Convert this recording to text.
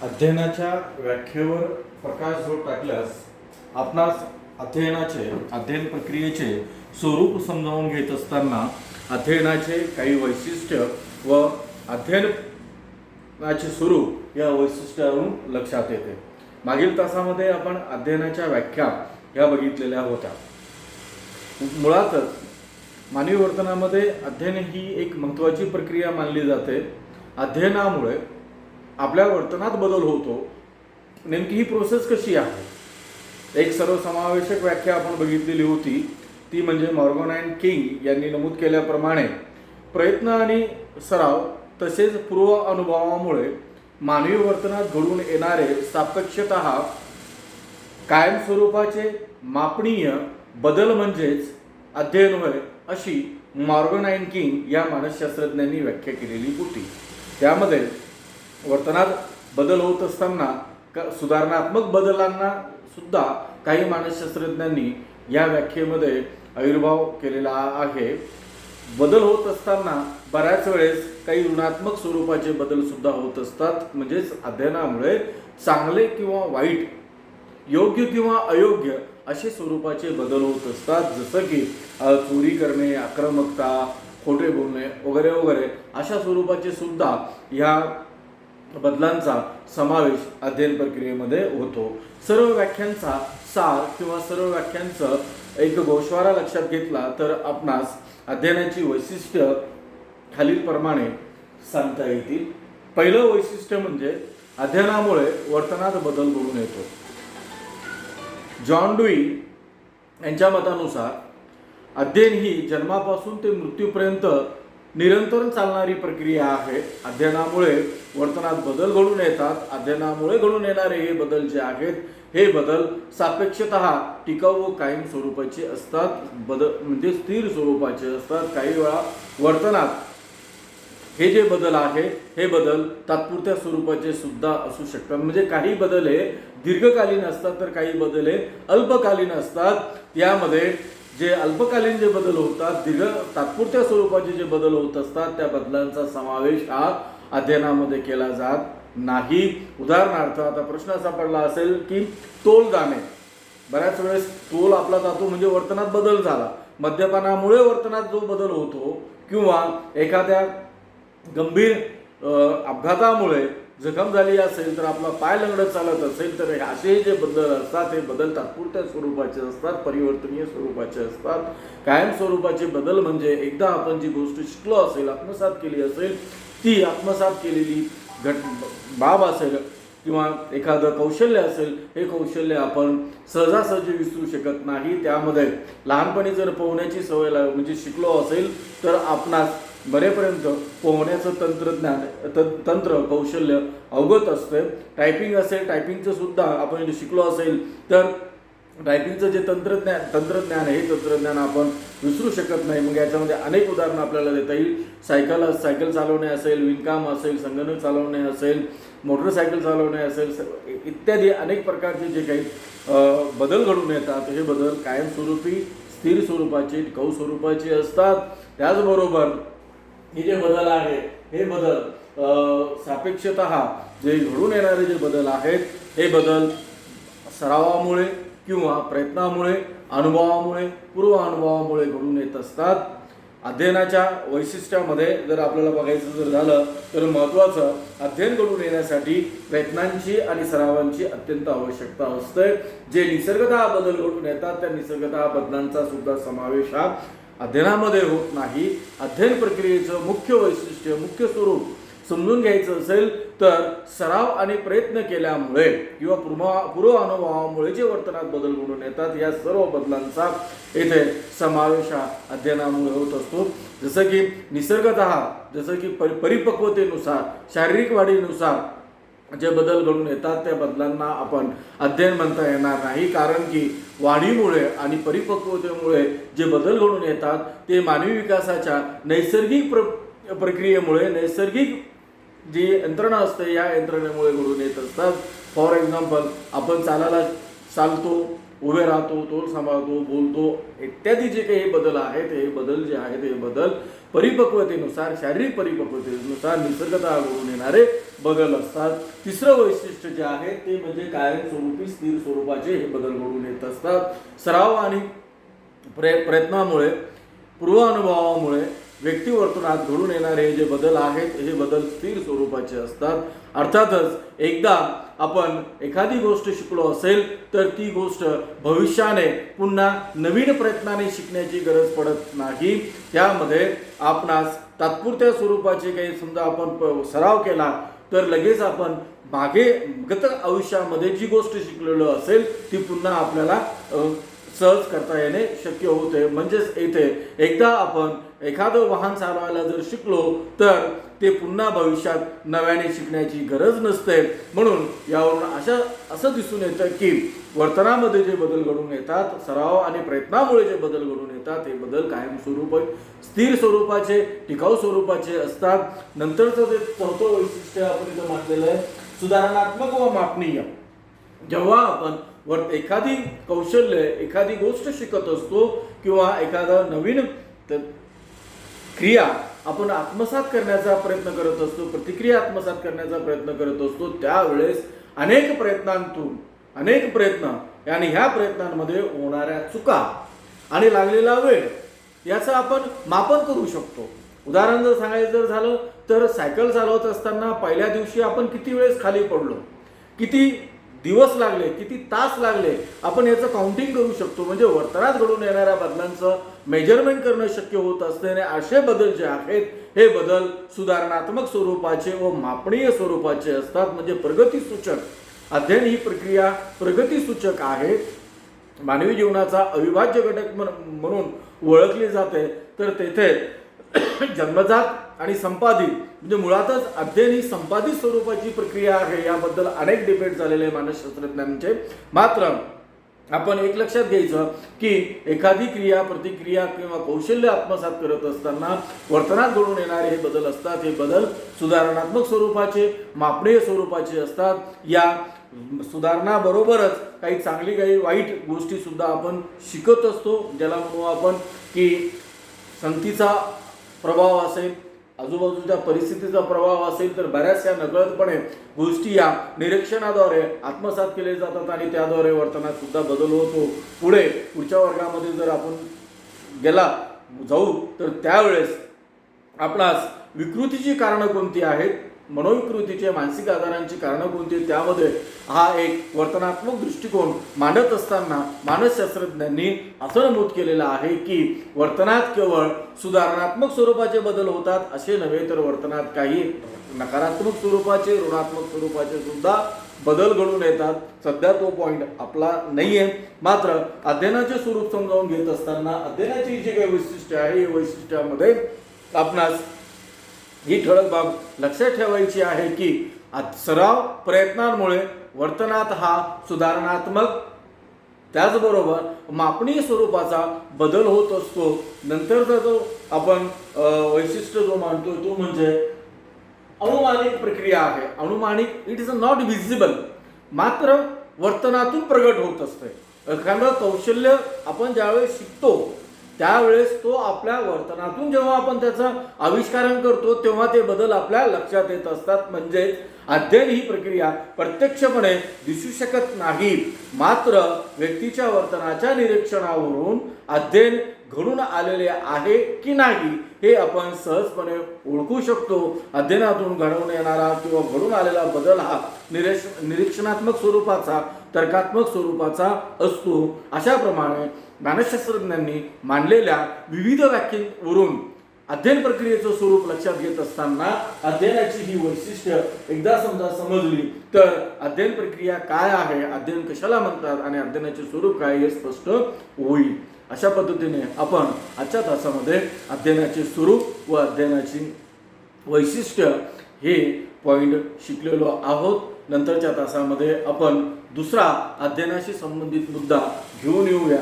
अध्ययनाच्या व्याख्येवर प्रकाश जो टाकल्यास आपणास अध्ययन प्रक्रियेचे स्वरूप समजावून घेत असताना अध्ययनाचे काही वैशिष्ट्य व अध्ययनाचे स्वरूप या वैशिष्ट्यावरून लक्षात येते. मागील तासामध्ये आपण अध्ययनाच्या व्याख्या या बघितलेल्या होत्या. मुळातच मानवी वर्तनामध्ये अध्ययन ही एक महत्त्वाची प्रक्रिया मानली जाते. अध्ययनामुळे आपल्या वर्तनात बदल होतो. नेमकी ही प्रोसेस कशी आहे? एक सर्वसमावेशक व्याख्या आपण बघितलेली होती, ती म्हणजे मॉर्गन अँड किंग यांनी नमूद केल्याप्रमाणे प्रयत्न आणि सराव तसेच पूर्व अनुभवामुळे मानवी वर्तनात घडून येणारे सापेक्षतः कायमस्वरूपाचे मापनीय बदल म्हणजेच अध्ययन होय, अशी मॉर्गन अँड किंग या मानसशास्त्रज्ञांनी व्याख्या केलेली होती. त्यामध्ये वर्तनात बदल होत असताना सुधारणात्मक बदलांना सुद्धा काही मानसशास्त्रज्ञांनी या व्याख्येमध्ये आविर्भाव केलेला आहे. बदल होत असताना बऱ्याच वेळेस काही ऋणात्मक स्वरूपाचे बदल सुद्धा होत असतात. म्हणजेच अध्ययनामुळे चांगले किंवा वाईट, योग्य किंवा अयोग्य असे स्वरूपाचे बदल होत असतात. जसं की चोरी करणे, आक्रमकता, खोटे बोलणे वगैरे वगैरे अशा स्वरूपाचे सुद्धा ह्या बदलांचा समावेश अध्ययन प्रक्रियेमध्ये होतो. सर्व व्याख्यांचा सार किंवा सर्व व्याख्यांचं एक गोषवारा लक्षात घेतला तर आपणास अध्ययनाची वैशिष्ट्य खालीलप्रमाणे सांगता येतील. पहिलं वैशिष्ट्य म्हणजे अध्ययनामुळे वर्तनात बदल घडून येतो. जॉन ड्यूई यांच्या मतानुसार अध्ययन ही जन्मापासून ते मृत्यूपर्यंत निरंतर चालणारी प्रक्रिया आहे. अध्ययनामुळे वर्तनात बदल घडून येतात. अध्ययनामुळे घडून येणारे हे बदल जे आहेत, हे बदल सापेक्षतः टिकाऊ व कायम स्वरूपाचे असतात. बदल म्हणजे स्थिर स्वरूपाचे असतात. काही वेळा वर्तनात हे जे बदल आहे, हे बदल तात्पुरत्या स्वरूपाचे सुद्धा असू शकतात. म्हणजे काही बदल हे दीर्घकालीन असतात तर काही बदल हे अल्पकालीन असतात. यामध्ये जे अल्पकालीन जे बदल होतात, तात्पुरत्या स्वरूपाचे जे बदल होत असतात, त्या बदलांचा समावेश हा अध्ययनामध्ये केला जात नाही. उदाहरणार्थ आता प्रश्न असा पडला असेल की तोल जाणे. बऱ्याच वेळेस तोल आपला जातो म्हणजे वर्तनात बदल झाला. मद्यपानामुळे वर्तनात जो बदल होतो किंवा एखाद्या गंभीर अपघातामुळे जखम झाली असेल तर आपला पाय लंगडत चालत असेल तर असे जे बदल असतात हे बदल तात्पुरत्या स्वरूपाचे असतात, परिवर्तनीय स्वरूपाचे असतात. कायम स्वरूपाचे बदल म्हणजे एकदा आपण जी गोष्ट शिकलो असेल, आत्मसात केली असेल, ती आत्मसात केलेली बाब असेल किंवा एखादं कौशल्य असेल, हे कौशल्य आपण सहजासहजी विसरू शकत नाही. त्यामध्ये लहानपणी जर पोहण्याची सवय म्हणजे शिकलो असेल तर आपणास बरेपर्यंत पोहण्याचं तंत्र कौशल्य अवगत असते. टायपिंग असेल, टायपिंगचं सुद्धा आपण शिकलो असेल तर टायपिंगचं जे तंत्रज्ञान आहे, हे तंत्रज्ञान आपण विसरू शकत नाही. मग याच्यामध्ये अनेक उदाहरणं आपल्याला देता येईल. सायकल चालवणे असेल, विणकाम असेल, संगणक चालवणे असेल, मोटरसायकल चालवणे असेल, इत्यादी अनेक प्रकारचे जे काही बदल घडून येतात, हे बदल कायमस्वरूपी, स्थिर स्वरूपाचे, टिकाऊ स्वरूपाचे असतात. त्याचबरोबर हे जे बदल आहे, हे बदल सापेक्षतः जे घडून येणारे जे बदल आहेत, हे बदल सरावामुळे किंवा प्रयत्नामुळे, अनुभवामुळे, पूर्व अनुभवामुळे घडून येत असतात. अध्ययनाच्या वैशिष्ट्यामध्ये जर आपल्याला बघायचं जर झालं तर महत्त्वाचं, अध्ययन घडून येण्यासाठी प्रयत्नांची आणि सरावांची अत्यंत आवश्यकता असते. जे निसर्गतः बदल घडून येतात, त्या निसर्गतः बदलांचा सुद्धा समावेश हा अध्ययनामध्ये होत नाही. अध्ययन प्रक्रियेचं मुख्य वैशिष्ट्य, मुख्य स्वरूप समजून घ्यायचं असेल तर सराव आणि प्रयत्न केल्यामुळे किंवा पूर्व अनुभवामुळे जे वर्तनात बदल घडून येतात, या सर्व बदलांचा येथे समावेश हा अध्ययनामुळे होत असतो. जसं की निसर्गतः, जसं की परिपक्वतेनुसार, शारीरिक वाढीनुसार जे बदल घडून येतात, त्या बदलांना आपण अध्ययन म्हणता येणार नाही. कारण की वाढीमुळे आणि परिपक्वतेमुळे जे बदल घडून येतात ते मानवी विकासाच्या नैसर्गिक प्रक्रियेमुळे, नैसर्गिक जी यंत्रणा असते या यंत्रणेमुळे घडून येत असतात. फॉर एक्झाम्पल, आपण चालतो, उभे राहतो, तोल सांभाळतो, बोलतो, इत्यादी जे काही बदल आहेत, हे बदल जे आहेत, हे बदल परिपक्वतेनुसार, शारीरिक परिपक्वतेनुसार निसर्गतः घडून येणारे बदल असतात. तिसरं वैशिष्ट्य जे आहे ते म्हणजे कायमस्वरूपी स्थिर स्वरूपाचे हे बदल घडून येत असतात. सराव आणि प्रयत्नामुळे, पूर्व अनुभवामुळे व्यक्तिवर्तनात घडून येणारे जे बदल आहेत हे बदल स्थिर स्वरूपाचे असतात. अर्थातच एकदा आपण एखादी गोष्ट शिकलो असेल तर ती गोष्ट भविष्याने पुन्हा नवीन प्रयत्नाने शिकण्याची गरज पडत नाही. त्यामध्ये आपणास तात्पुरत्या स्वरूपाचे काही समजा आपण सराव केला तर लगेच आपण मागे गत आयुष्यामध्ये जी गोष्ट शिकलेलो असेल ती पुन्हा आपल्याला सहज करता येणे शक्य होते. म्हणजेच येथे एकदा आपण एखादं वाहन चालवायला जर शिकलो तर ते पुन्हा भविष्यात नव्याने शिकण्याची गरज नसते. म्हणून यावरून असं दिसून येतं की वर्तनामध्ये जे बदल घडून येतात, सराव आणि प्रयत्नामुळे जे बदल घडून येतात, हे बदल कायमस्वरूपी स्थिर स्वरूपाचे, टिकाऊ स्वरूपाचे असतात. नंतरचं जे चौथं वैशिष्ट्य आपण इथं म्हटलेलं आहे सुधारणात्मक व मापनीय. जेव्हा आपण एखादी कौशल्य, एखादी गोष्ट शिकत असतो किंवा एखादा नवीन क्रिया आपण आत्मसात करण्याचा प्रयत्न करत असतो, प्रतिक्रिया आत्मसात करण्याचा प्रयत्न करत असतो, त्यावेळेस अनेक प्रयत्न आणि ह्या प्रयत्नांमध्ये होणाऱ्या चुका आणि लागलेला वेळ याचं आपण मापन करू शकतो. उदाहरण जर सांगायचं जर झालं तर सायकल चालवत असताना पहिल्या दिवशी आपण किती वेळेस खाली पडलो, किती दिवस लागले, किती तास लागले, आपण याचं काउंटिंग करू शकतो. म्हणजे वर्तनात घडून येणाऱ्या बदलांचं मेजरमेंट करणं शक्य होत असल्याने असे बदल जे आहेत हे बदल सुधारणात्मक स्वरूपाचे व मापनीय स्वरूपाचे असतात. म्हणजे प्रगतीसूचक अध्ययन ही प्रक्रिया प्रगतीसूचक आहे. मानवी जीवनाचा अविभाज्य घटक म्हणून ओळखली जाते. तर तेथे जन्मजात आणि संपादित म्हणजे मुळातच अध्ययन ही संपादित स्वरूपाची प्रक्रिया आहे. याबद्दल अनेक डिबेट झालेले मानसशास्त्रज्ञांचे. मात्र आपण एक लक्षात घ्यायचं की एखादी क्रिया, प्रतिक्रिया किंवा कौशल्य आत्मसात करत असताना वर्तनात घडून येणारे हे बदल असतात. हे बदल सुधारणात्मक स्वरूपाचे, मापनीय स्वरूपाचे असतात. या सुधारणाबरोबरच काही चांगली काही वाईट गोष्टी सुद्धा आपण शिकत असतो. ज्याला म्हणू आपण की संगतीचा प्रभाव असेल, आजूबाजूच्या परिस्थितीचा प्रभाव असेल, तर बऱ्याचशा नकळतपणे गोष्टी या निरीक्षणाद्वारे आत्मसात केले जातात आणि त्याद्वारे वर्तनात सुद्धा बदल होतो. पुढच्या वर्गामध्ये जर आपण जाऊ तर त्यावेळेस आपणास विकृतीची कारणं कोणती आहेत, मनोविकृतीचे, मानसिक आजारांची कारणं कोणती, त्यामध्ये हा एक वर्तनात्मक दृष्टिकोन मांडत असताना मानसशास्त्रज्ञांनी असं नमूद केलेलं आहे की वर्तनात केवळ सुधारणात्मक स्वरूपाचे बदल होतात असे नव्हे, तर वर्तनात काही नकारात्मक स्वरूपाचे, ऋणात्मक स्वरूपाचे सुद्धा बदल घडून येतात. सध्या तो पॉईंट आपला नाही आहे. मात्र अध्ययनाचे स्वरूप समजावून घेत असताना अध्ययनाची जी काही वैशिष्ट्य आहे या वैशिष्ट्यामध्ये आपणास ही ठळक बाब लक्षात ठेवायची आहे की सराव प्रयत्नांमुळे वर्तनात हा सुधारणात्मक त्याचबरोबर मापनीय स्वरूपाचा बदल होत असतो. नंतरचा जो आपण वैशिष्ट्य जो मानतो तो म्हणजे अनुमानिक प्रक्रिया आहे. अनुमानिक, इट इज नॉट व्हिजिबल, मात्र वर्तनातून प्रगट होत असते. एखादं कौशल्य आपण ज्यावेळेस शिकतो त्यावेळेस तो आपल्या वर्तनातून जेव्हा आपण त्याचं आविष्कारण करतो तेव्हा ते बदल आपल्या लक्षात येत असतात. म्हणजे अध्ययन ही प्रक्रिया प्रत्यक्षपणे दिसू शकत नाही, मात्र व्यक्तीच्या वर्तनाच्या निरीक्षणावरून अध्ययन घडून आलेले आहे की नाही हे आपण सहजपणे ओळखू शकतो. अध्ययनातून घडवून येणारा किंवा घडून आलेला बदल हा निरीक्षणात्मक स्वरूपाचा, तर्कात्मक स्वरूपाचा असतो. अशाप्रमाणे मानसशास्त्रज्ञांनी मांडलेल्या विविध व्याख्येवरून अध्ययन प्रक्रियेचं स्वरूप लक्षात घेत असताना अध्ययनाची ही वैशिष्ट्य एकदा समजा समजली तर अध्ययन प्रक्रिया काय आहे, अध्ययन कशाला म्हणतात आणि अध्ययनाचे स्वरूप काय हे स्पष्ट होईल. अशा पद्धतीने आपण आजच्या तासामध्ये अध्ययनाचे स्वरूप व अध्ययनाची वैशिष्ट्य हे पॉईंट शिकलेलो आहोत. नंतरच्या तासामध्ये आपण दुसरा अध्ययनाशी संबंधित मुद्दा घेऊन येऊया.